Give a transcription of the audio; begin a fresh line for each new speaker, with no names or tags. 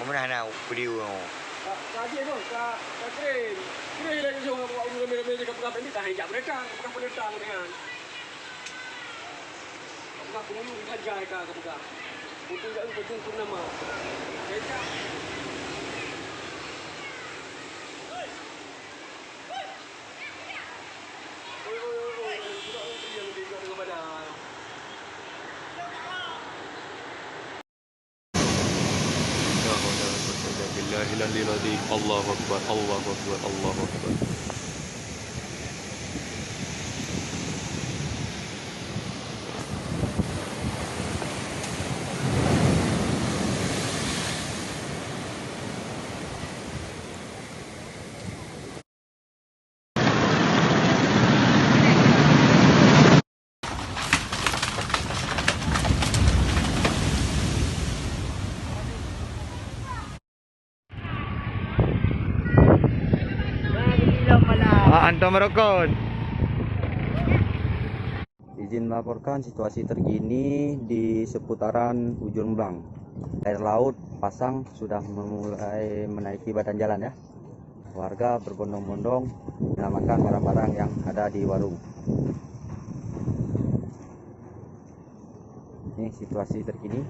mana nak video no.
Kaji tu, keren. Keren lagi jauh buat umur mereka pegang ini dah hijab mereka, pegang penentang dengan. Pegang penunggu saja mereka pegang. Untuk tak betul pun nama. Mereka.
Allahu Akbar, Allahu Akbar, Allahu Akbar. Antum merokok.
Izin melaporkan situasi terkini di seputaran Ujung Blang. Air laut pasang sudah mulai menaiki badan jalan ya. Warga berbondong-bondong menyelamatkan barang-barang yang ada di warung. Ini situasi terkini.